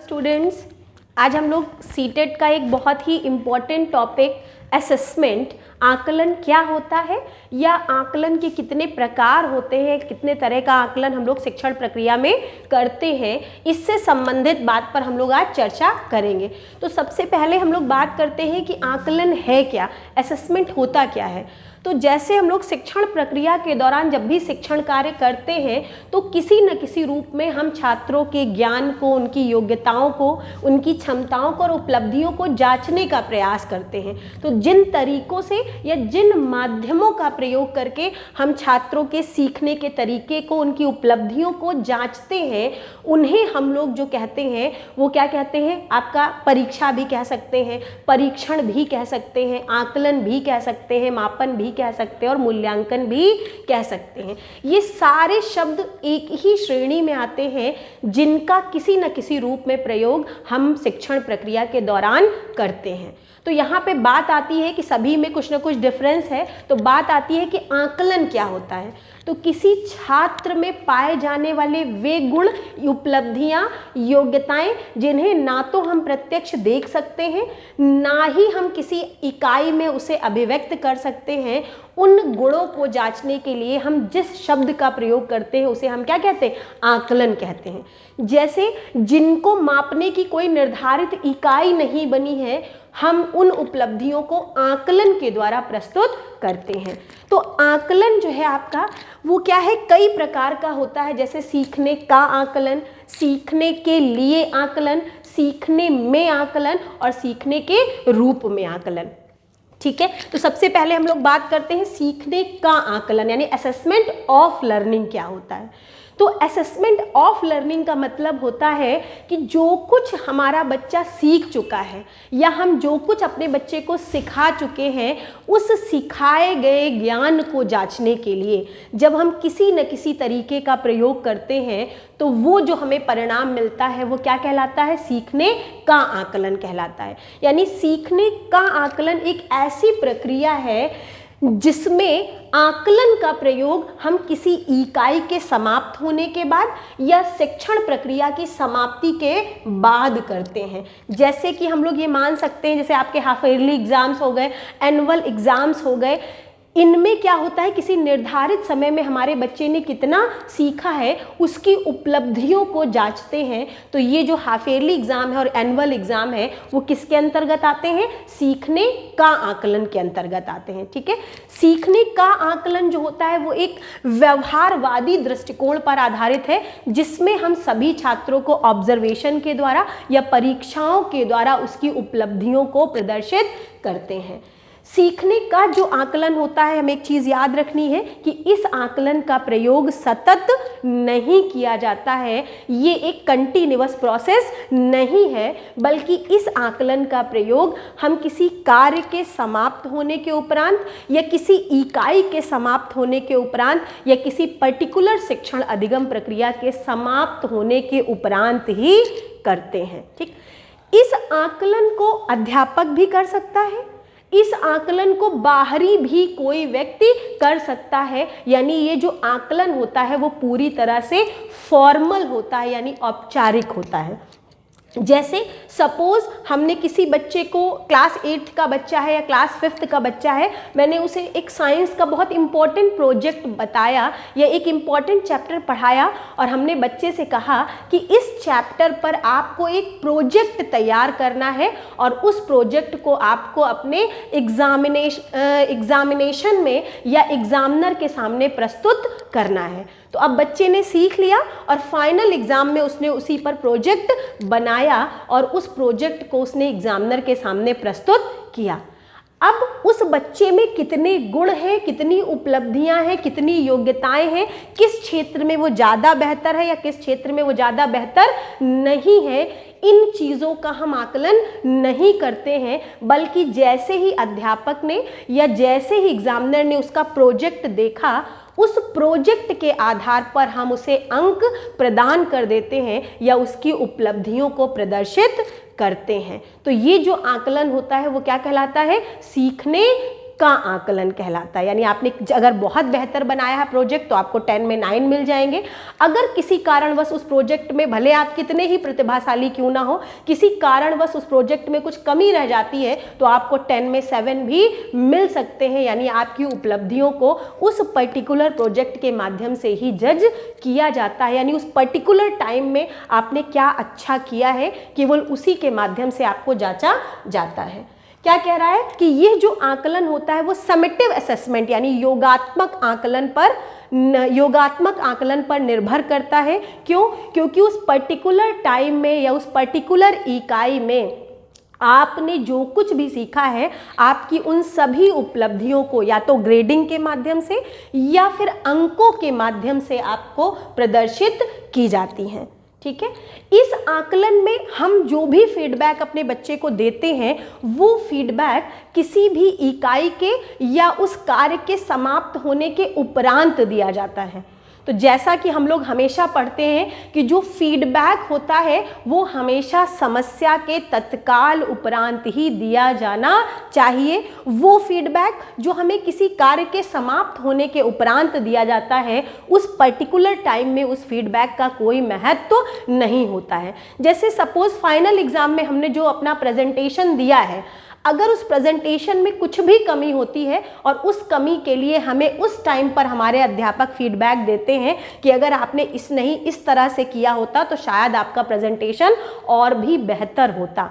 Students, आज हम लोग सीटेट का एक बहुत ही इम्पॉर्टेंट टॉपिक असेसमेंट, आकलन क्या होता है या आकलन के कितने प्रकार होते हैं, कितने तरह का आकलन हम लोग शिक्षण प्रक्रिया में करते हैं, इससे संबंधित बात पर हम लोग आज चर्चा करेंगे। तो सबसे पहले हम लोग बात करते हैं कि आकलन है क्या, असेसमेंट होता क्या है। तो जैसे हम लोग शिक्षण प्रक्रिया के दौरान जब भी शिक्षण कार्य करते हैं तो किसी न किसी रूप में हम छात्रों के ज्ञान को, उनकी योग्यताओं को, उनकी क्षमताओं को और उपलब्धियों को जांचने का प्रयास करते हैं। तो जिन तरीकों से या जिन माध्यमों का प्रयोग करके हम छात्रों के सीखने के तरीके को, उनकी उपलब्धियों को जांचते हैं, उन्हें हम लोग जो कहते हैं वो क्या कहते हैं, आपका परीक्षा भी कह सकते हैं, परीक्षण भी कह सकते हैं, आकलन भी कह सकते हैं, मापन भी कह सकते हैं और मूल्यांकन भी कह सकते हैं। ये सारे शब्द एक ही श्रेणी में आते हैं जिनका किसी न किसी रूप में प्रयोग हम शिक्षण प्रक्रिया के दौरान करते हैं। तो यहाँ पे बात आती है कि सभी में कुछ न कुछ डिफरेंस है। तो बात आती है कि आकलन क्या होता है। तो किसी छात्र में पाए जाने वाले वे गुण, उपलब्धियां, योग्यताएं जिन्हें ना तो हम प्रत्यक्ष देख सकते हैं, ना ही हम किसी इकाई में उसे अभिव्यक्त कर सकते हैं, उन गुणों को जांचने के लिए हम जिस शब्द का प्रयोग करते हैं उसे हम क्या कहते हैं, आकलन कहते हैं। जैसे जिनको मापने की कोई निर्धारित इकाई नहीं बनी है, हम उन उपलब्धियों को आकलन के द्वारा प्रस्तुत करते हैं। तो आकलन जो है आपका वो क्या है, कई प्रकार का होता है। जैसे सीखने का आकलन, सीखने के लिए आकलन, सीखने में आकलन और सीखने के रूप में आकलन। ठीक है, तो सबसे पहले हम लोग बात करते हैं सीखने का आकलन यानी असेसमेंट ऑफ लर्निंग क्या होता है। तो असेसमेंट ऑफ लर्निंग का मतलब होता है कि जो कुछ हमारा बच्चा सीख चुका है या हम जो कुछ अपने बच्चे को सिखा चुके हैं, उस सिखाए गए ज्ञान को जांचने के लिए जब हम किसी न किसी तरीके का प्रयोग करते हैं तो वो जो हमें परिणाम मिलता है वो क्या कहलाता है, सीखने का आकलन कहलाता है। यानी सीखने का आकलन एक ऐसी प्रक्रिया है जिसमें आकलन का प्रयोग हम किसी इकाई के समाप्त होने के बाद या शिक्षण प्रक्रिया की समाप्ति के बाद करते हैं। जैसे कि हम लोग ये मान सकते हैं, जैसे आपके हाफ ईयरली एग्जाम्स हो गए, एनुअल एग्जाम्स हो गए, इनमें क्या होता है, किसी निर्धारित समय में हमारे बच्चे ने कितना सीखा है उसकी उपलब्धियों को जांचते हैं। तो ये जो हाफ ईयरली एग्जाम है और एनुअल एग्जाम है वो किसके अंतर्गत आते हैं, सीखने का आकलन के अंतर्गत आते हैं। ठीक है, सीखने का आकलन जो होता है वो एक व्यवहारवादी दृष्टिकोण पर आधारित है जिसमें हम सभी छात्रों को ऑब्जर्वेशन के द्वारा या परीक्षाओं के द्वारा उसकी उपलब्धियों को प्रदर्शित करते हैं। सीखने का जो आकलन होता है, हमें एक चीज़ याद रखनी है कि इस आकलन का प्रयोग सतत नहीं किया जाता है, ये एक कंटिन्यूअस प्रोसेस नहीं है, बल्कि इस आकलन का प्रयोग हम किसी कार्य के समाप्त होने के उपरांत या किसी इकाई के समाप्त होने के उपरांत या किसी पर्टिकुलर शिक्षण अधिगम प्रक्रिया के समाप्त होने के उपरांत ही करते हैं। ठीक, इस आकलन को अध्यापक भी कर सकता है, इस आकलन को बाहरी भी कोई व्यक्ति कर सकता है। यानी ये जो आकलन होता है वो पूरी तरह से फॉर्मल होता है यानी औपचारिक होता है। जैसे सपोज हमने किसी बच्चे को, क्लास 8th का बच्चा है या क्लास 5th का बच्चा है, मैंने उसे एक साइंस का बहुत इम्पॉर्टेंट प्रोजेक्ट बताया या एक इम्पॉर्टेंट चैप्टर पढ़ाया और हमने बच्चे से कहा कि इस चैप्टर पर आपको एक प्रोजेक्ट तैयार करना है और उस प्रोजेक्ट को आपको अपने एग्जामिनेशन में या एग्जामिनर के सामने प्रस्तुत करना है। तो अब बच्चे ने सीख लिया और फाइनल एग्जाम में उसने उसी पर प्रोजेक्ट बनाया और उस प्रोजेक्ट को उसने एग्जामिनर के सामने प्रस्तुत किया। अब उस बच्चे में कितने गुण हैं, कितनी उपलब्धियां हैं, कितनी योग्यताएं हैं, किस क्षेत्र में वो ज़्यादा बेहतर है या किस क्षेत्र में वो ज़्यादा बेहतर नहीं है, इन चीज़ों का हम आकलन नहीं करते हैं, बल्कि जैसे ही अध्यापक ने या जैसे ही एग्जामिनर ने उसका प्रोजेक्ट देखा, उस प्रोजेक्ट के आधार पर हम उसे अंक प्रदान कर देते हैं या उसकी उपलब्धियों को प्रदर्शित करते हैं। तो ये जो आकलन होता है वो क्या कहलाता है, सीखने का आकलन कहलाता है। यानी आपने अगर बहुत बेहतर बनाया है प्रोजेक्ट तो आपको 10 में 9 मिल जाएंगे। अगर किसी कारणवश उस प्रोजेक्ट में, भले आप कितने ही प्रतिभाशाली क्यों ना हो, किसी कारणवश उस प्रोजेक्ट में कुछ कमी रह जाती है तो आपको 10 में 7 भी मिल सकते हैं। यानी आपकी उपलब्धियों को उस पर्टिकुलर प्रोजेक्ट के माध्यम से ही जज किया जाता है। यानी उस पर्टिकुलर टाइम में आपने क्या अच्छा किया है, केवल उसी के माध्यम से आपको जांचा जाता है। क्या कह रहा है कि यह जो आकलन होता है वो समेटिव असेसमेंट यानी योगात्मक आकलन पर निर्भर करता है। क्यों? क्योंकि उस पर्टिकुलर टाइम में या उस पर्टिकुलर इकाई में आपने जो कुछ भी सीखा है, आपकी उन सभी उपलब्धियों को या तो ग्रेडिंग के माध्यम से या फिर अंकों के माध्यम से आपको प्रदर्शित की जाती हैं। ठीक है, इस आकलन में हम जो भी फीडबैक अपने बच्चे को देते हैं वो फीडबैक किसी भी इकाई के या उस कार्य के समाप्त होने के उपरांत दिया जाता है। तो जैसा कि हम लोग हमेशा पढ़ते हैं कि जो फीडबैक होता है वो हमेशा समस्या के तत्काल उपरांत ही दिया जाना चाहिए। वो फीडबैक जो हमें किसी कार्य के समाप्त होने के उपरांत दिया जाता है, उस पर्टिकुलर टाइम में उस फीडबैक का कोई महत्व नहीं होता है। जैसे सपोज फाइनल एग्जाम में हमने जो अपना प्रेजेंटेशन दिया है, अगर उस प्रेजेंटेशन में कुछ भी कमी होती है और उस कमी के लिए हमें उस टाइम पर हमारे अध्यापक फीडबैक देते हैं कि अगर आपने इस तरह से किया होता तो शायद आपका प्रेजेंटेशन और भी बेहतर होता।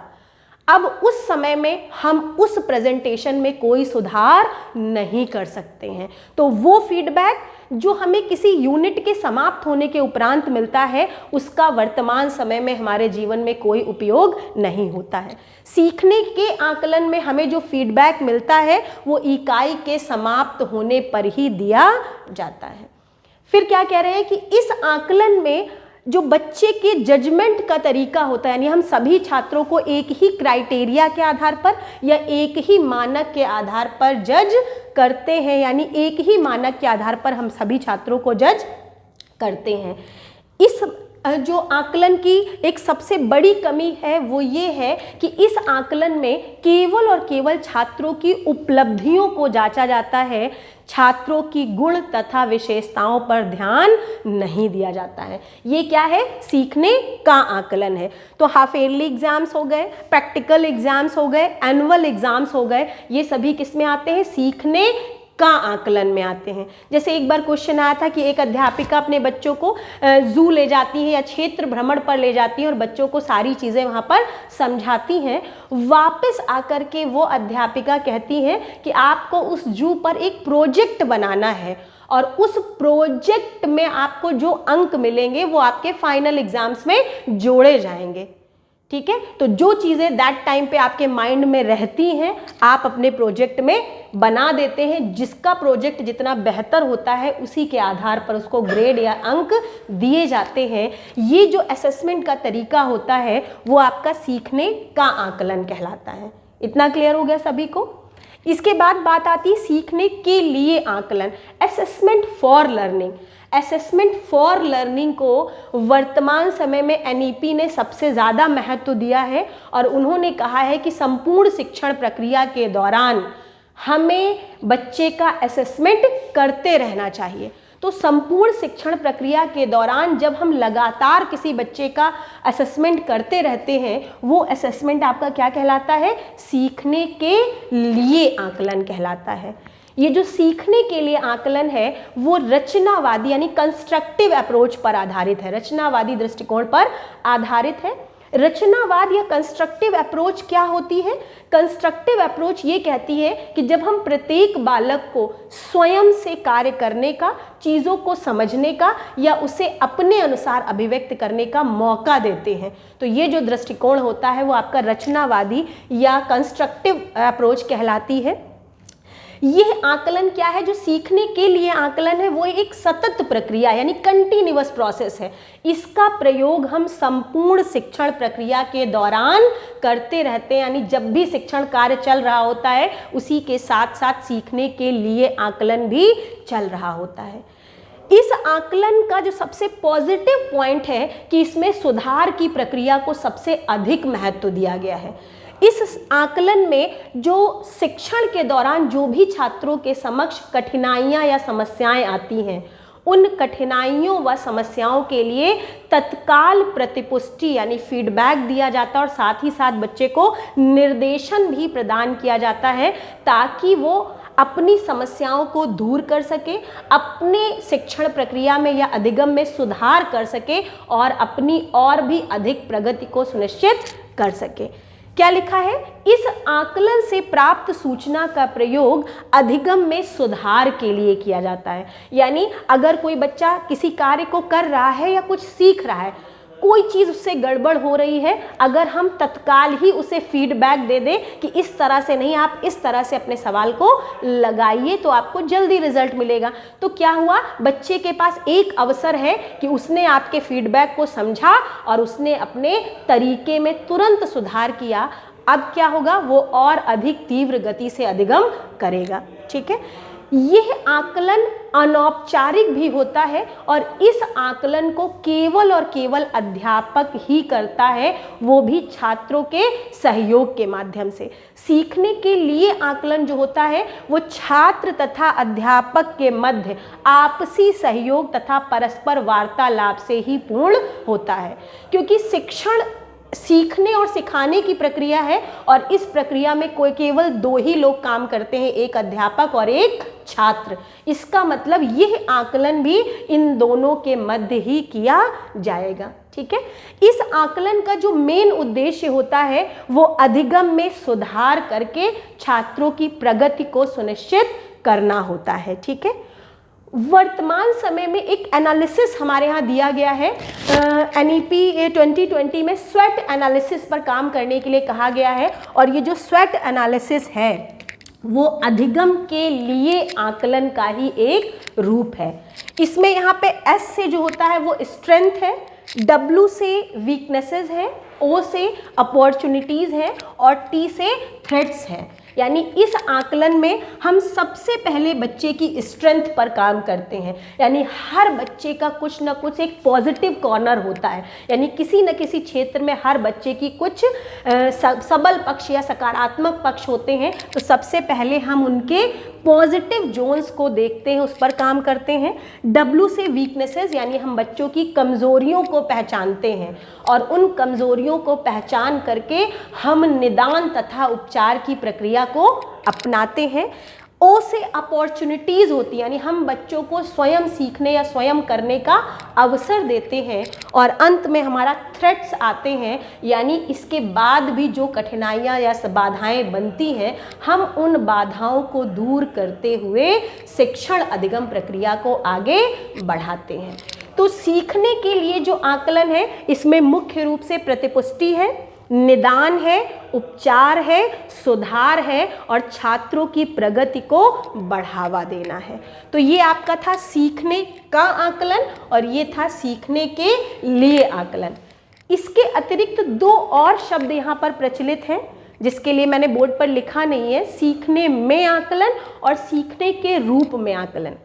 अब उस समय में हम उस प्रेजेंटेशन में कोई सुधार नहीं कर सकते हैं। तो वो फीडबैक जो हमें किसी यूनिट के समाप्त होने के उपरांत मिलता है, उसका वर्तमान समय में हमारे जीवन में कोई उपयोग नहीं होता है। सीखने के आकलन में हमें जो फीडबैक मिलता है वो इकाई के समाप्त होने पर ही दिया जाता है। फिर क्या कह रहे हैं कि इस आकलन में जो बच्चे के जजमेंट का तरीका होता है, यानी हम सभी छात्रों को एक ही क्राइटेरिया के आधार पर या एक ही मानक के आधार पर जज करते हैं। यानी एक ही मानक के आधार पर हम सभी छात्रों को जज करते हैं। इस जो आकलन की एक सबसे बड़ी कमी है वो ये है कि इस आकलन में केवल और केवल छात्रों की उपलब्धियों को जांचा जाता है, छात्रों की गुण तथा विशेषताओं पर ध्यान नहीं दिया जाता है। ये क्या है? सीखने का आकलन है। तो हाफ ईयरली एग्जाम्स हो गए, प्रैक्टिकल एग्जाम्स हो गए, एनुअल एग्जाम्स हो गए, ये सभी किस में आते हैं? सीखने का आकलन में आते हैं। जैसे एक बार क्वेश्चन आया था कि एक अध्यापिका अपने बच्चों को जू ले जाती है या क्षेत्र भ्रमण पर ले जाती है और बच्चों को सारी चीज़ें वहाँ पर समझाती हैं। वापस आकर के वो अध्यापिका कहती हैं कि आपको उस जू पर एक प्रोजेक्ट बनाना है और उस प्रोजेक्ट में आपको जो अंक मिलेंगे वो आपके फाइनल एग्जाम्स में जोड़े जाएंगे। ठीक है, तो जो चीज़ें दैट टाइम पे आपके माइंड में रहती हैं आप अपने प्रोजेक्ट में बना देते हैं। जिसका प्रोजेक्ट जितना बेहतर होता है उसी के आधार पर उसको ग्रेड या अंक दिए जाते हैं। ये जो असेसमेंट का तरीका होता है वो आपका सीखने का आकलन कहलाता है। इतना क्लियर हो गया सभी को? इसके बाद बात आती है सीखने के लिए आकलन, assessment for learning. Assessment for learning को वर्तमान समय में एनईपी ने सबसे ज़्यादा महत्व दिया है और उन्होंने कहा है कि संपूर्ण शिक्षण प्रक्रिया के दौरान हमें बच्चे का असेसमेंट करते रहना चाहिए। तो संपूर्ण शिक्षण प्रक्रिया के दौरान जब हम लगातार किसी बच्चे का असेसमेंट करते रहते हैं, वो असेसमेंट आपका क्या कहलाता है? सीखने के लिए आकलन कहलाता है। ये जो सीखने के लिए आकलन है वो रचनावादी यानी कंस्ट्रक्टिव अप्रोच पर आधारित है, रचनावादी दृष्टिकोण पर आधारित है। रचनावाद या कंस्ट्रक्टिव अप्रोच क्या होती है? कंस्ट्रक्टिव अप्रोच ये कहती है कि जब हम प्रत्येक बालक को स्वयं से कार्य करने का, चीज़ों को समझने का या उसे अपने अनुसार अभिव्यक्त करने का मौका देते हैं, तो ये जो दृष्टिकोण होता है वो आपका रचनावादी या कंस्ट्रक्टिव अप्रोच कहलाती है। यह आकलन क्या है? जो सीखने के लिए आकलन है वो एक सतत प्रक्रिया यानी कंटिन्यूअस प्रोसेस है। इसका प्रयोग हम संपूर्ण शिक्षण प्रक्रिया के दौरान करते रहते हैं, यानी जब भी शिक्षण कार्य चल रहा होता है उसी के साथ साथ सीखने के लिए आकलन भी चल रहा होता है। इस आकलन का जो सबसे पॉजिटिव पॉइंट है कि इसमें सुधार की प्रक्रिया को सबसे अधिक महत्व दिया गया है। इस आकलन में जो शिक्षण के दौरान जो भी छात्रों के समक्ष कठिनाइयाँ या समस्याएं आती हैं, उन कठिनाइयों व समस्याओं के लिए तत्काल प्रतिपुष्टि यानी फीडबैक दिया जाता है और साथ ही साथ बच्चे को निर्देशन भी प्रदान किया जाता है ताकि वो अपनी समस्याओं को दूर कर सके, अपने शिक्षण प्रक्रिया में या अधिगम में सुधार कर सके और अपनी और भी अधिक प्रगति को सुनिश्चित कर सके। क्या लिखा है? इस आकलन से प्राप्त सूचना का प्रयोग अधिगम में सुधार के लिए किया जाता है। यानी अगर कोई बच्चा किसी कार्य को कर रहा है या कुछ सीख रहा है, कोई चीज़ उससे गड़बड़ हो रही है, अगर हम तत्काल ही उसे फीडबैक दे दें कि इस तरह से नहीं, आप इस तरह से अपने सवाल को लगाइए तो आपको जल्दी रिजल्ट मिलेगा, तो क्या हुआ, बच्चे के पास एक अवसर है कि उसने आपके फीडबैक को समझा और उसने अपने तरीके में तुरंत सुधार किया। अब क्या होगा, वो और अधिक तीव्र गति से अधिगम करेगा। ठीक है, यह आकलन अनौपचारिक भी होता है और इस आकलन को केवल और केवल अध्यापक ही करता है, वो भी छात्रों के सहयोग के माध्यम से। सीखने के लिए आकलन जो होता है वो छात्र तथा अध्यापक के मध्य आपसी सहयोग तथा परस्पर वार्तालाप से ही पूर्ण होता है, क्योंकि शिक्षण सीखने और सिखाने की प्रक्रिया है और इस प्रक्रिया में कोई केवल दो ही लोग काम करते हैं, एक अध्यापक और एक छात्र। इसका मतलब यह आकलन भी इन दोनों के मध्य ही किया जाएगा। ठीक है, इस आकलन का जो मेन उद्देश्य होता है वो अधिगम में सुधार करके छात्रों की प्रगति को सुनिश्चित करना होता है। ठीक है, वर्तमान समय में एक एनालिसिस हमारे यहाँ दिया गया है, NEP 2020 में स्वेट एनालिसिस पर काम करने के लिए कहा गया है और ये जो स्वेट एनालिसिस है वो अधिगम के लिए आकलन का ही एक रूप है। इसमें यहाँ पे S से जो होता है वो स्ट्रेंथ है, W से वीकनेसेस है, O से अपॉर्चुनिटीज़ है और T से थ्रेट्स है। यानी इस आकलन में हम सबसे पहले बच्चे की स्ट्रेंथ पर काम करते हैं, यानी हर बच्चे का कुछ ना कुछ एक पॉजिटिव कॉर्नर होता है, यानी किसी न किसी क्षेत्र में हर बच्चे की कुछ सबल पक्ष या सकारात्मक पक्ष होते हैं। तो सबसे पहले हम उनके पॉजिटिव जोन्स को देखते हैं, उस पर काम करते हैं। W से वीकनेसेस, यानी हम बच्चों की कमज़ोरियों को पहचानते हैं और उन कमज़ोरियों को पहचान करके हम निदान तथा उपचार की प्रक्रिया को अपनाते हैं। O से अपॉर्चुनिटीज़ होती है, यानी हम बच्चों को स्वयं सीखने या स्वयं करने का अवसर देते हैं। और अंत में हमारा थ्रेट्स आते हैं, यानी इसके बाद भी जो कठिनाइयाँ या बाधाएं बनती हैं, हम उन बाधाओं को दूर करते हुए शिक्षण अधिगम प्रक्रिया को आगे बढ़ाते हैं। तो सीखने के लिए जो आकलन है इसमें मुख्य रूप से प्रतिपुष्टि है, निदान है, उपचार है, सुधार है और छात्रों की प्रगति को बढ़ावा देना है। तो ये आपका था सीखने का आकलन और ये था सीखने के लिए आकलन। इसके अतिरिक्त दो और शब्द यहाँ पर प्रचलित हैं जिसके लिए मैंने बोर्ड पर लिखा नहीं है, सीखने में आकलन और सीखने के रूप में आकलन।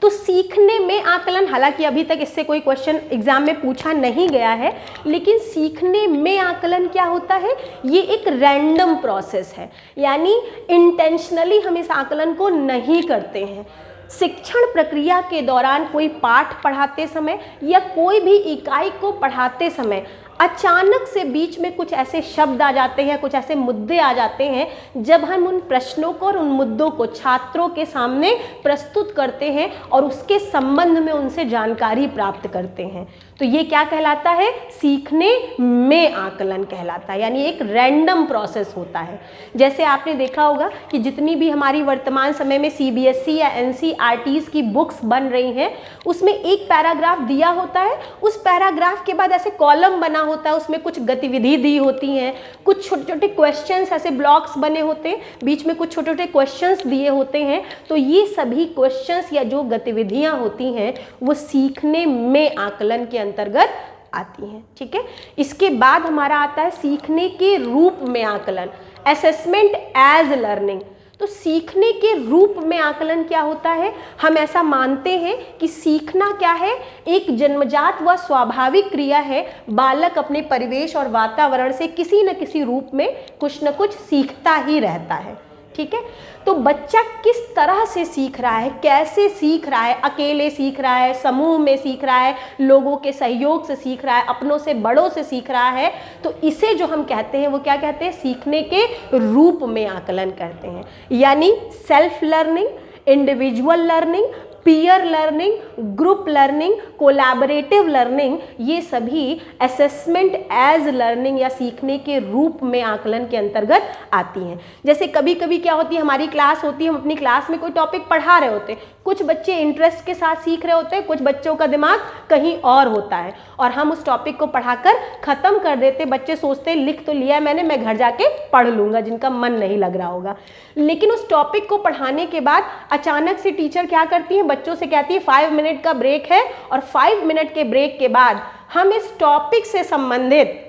तो सीखने में आकलन, हालांकि अभी तक इससे कोई क्वेश्चन एग्जाम में पूछा नहीं गया है, लेकिन सीखने में आकलन क्या होता है, ये एक रैंडम प्रोसेस है, यानी इंटेंशनली हम इस आकलन को नहीं करते हैं। शिक्षण प्रक्रिया के दौरान कोई पाठ पढ़ाते समय या कोई भी इकाई को पढ़ाते समय अचानक से बीच में कुछ ऐसे शब्द आ जाते हैं, कुछ ऐसे मुद्दे आ जाते हैं, जब हम उन प्रश्नों को और उन मुद्दों को छात्रों के सामने प्रस्तुत करते हैं और उसके संबंध में उनसे जानकारी प्राप्त करते हैं, तो ये क्या कहलाता है, सीखने में आकलन कहलाता है, यानी एक रैंडम प्रोसेस होता है। जैसे आपने देखा होगा कि जितनी भी हमारी वर्तमान समय में CBSE या NCERTs की बुक्स बन रही हैं, उसमें एक पैराग्राफ दिया होता है, उस पैराग्राफ के बाद ऐसे कॉलम बना होता है, उसमें कुछ गतिविधि दी होती हैं, कुछ छोटे छोटे क्वेश्चंस, ऐसे ब्लॉक्स बने होते हैं, बीच में कुछ छोटे छोटे क्वेश्चंस दिए होते हैं। तो ये सभी क्वेश्चंस या जो गतिविधियां होती हैं वो सीखने में आकलन के अंतर्गत आती हैं। ठीक है, इसके बाद हमारा आता है सीखने के रूप में आकलन, असेसमेंट एज लर्निंग। तो सीखने के रूप में आकलन क्या होता है? हम ऐसा मानते हैं कि सीखना क्या है, एक जन्मजात व स्वाभाविक क्रिया है। बालक अपने परिवेश और वातावरण से किसी न किसी रूप में कुछ न कुछ सीखता ही रहता है। ठीक है, तो बच्चा किस तरह से सीख रहा है, कैसे सीख रहा है, अकेले सीख रहा है, समूह में सीख रहा है, लोगों के सहयोग से सीख रहा है, अपनों से बड़ों से सीख रहा है, तो इसे जो हम कहते हैं वो क्या कहते हैं? सीखने के रूप में आकलन करते हैं। यानी self learning, individual learning, peer learning, group learning, collaborative learning, ये सभी असेसमेंट एज लर्निंग या सीखने के रूप में आकलन के अंतर्गत आती हैं। जैसे कभी कभी क्या होती है, हमारी क्लास होती है, हम अपनी क्लास में कोई टॉपिक पढ़ा रहे होते हैं, कुछ बच्चे इंटरेस्ट के साथ सीख रहे होते हैं, कुछ बच्चों का दिमाग कहीं और होता है, और हम उस टॉपिक को पढ़ाकर ख़त्म कर देते। बच्चे सोचते हैं लिख तो लिया मैंने, मैं घर जाके पढ़ लूँगा, जिनका मन नहीं लग रहा होगा। लेकिन उस टॉपिक को पढ़ाने के बाद अचानक से टीचर क्या करती है, बच्चों से कहती है 5 मिनट का ब्रेक है, और 5 मिनट के ब्रेक के बाद हम इस टॉपिक से संबंधित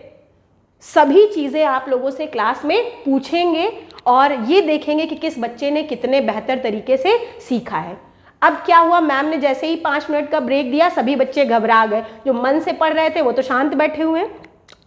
सभी चीज़ें आप लोगों से क्लास में पूछेंगे और ये देखेंगे कि किस बच्चे ने कितने बेहतर तरीके से सीखा है। अब क्या हुआ, मैम ने जैसे ही 5 मिनट का ब्रेक दिया, सभी बच्चे घबरा गए। जो मन से पढ़ रहे थे वो तो शांत बैठे हुए हैं,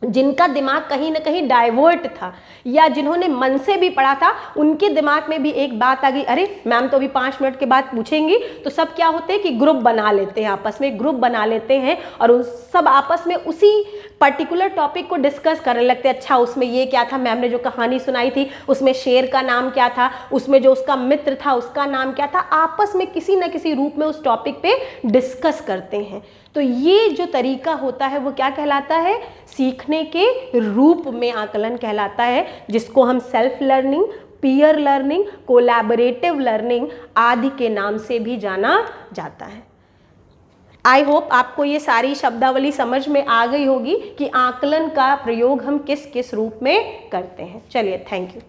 जिनका दिमाग कहीं ना कहीं डाइवर्ट था या जिन्होंने मन से भी पढ़ा था, उनके दिमाग में भी एक बात आ गई, अरे मैम तो अभी 5 मिनट के बाद पूछेंगी। तो सब क्या होते हैं कि ग्रुप बना लेते हैं, आपस में ग्रुप बना लेते हैं और उस सब आपस में उसी पर्टिकुलर टॉपिक को डिस्कस करने लगते हैं। अच्छा उसमें ये क्या था, मैम ने जो कहानी सुनाई थी उसमें शेर का नाम क्या था, उसमें जो उसका मित्र था उसका नाम क्या था, आपस में किसी न किसी रूप में उस टॉपिक पे डिस्कस करते हैं। तो ये जो तरीका होता है वो क्या कहलाता है? सीखने के रूप में आकलन कहलाता है, जिसको हम self learning, peer learning, collaborative learning आदि के नाम से भी जाना जाता है। आई होप आपको ये सारी शब्दावली समझ में आ गई होगी कि आकलन का प्रयोग हम किस किस रूप में करते हैं। चलिए, थैंक यू।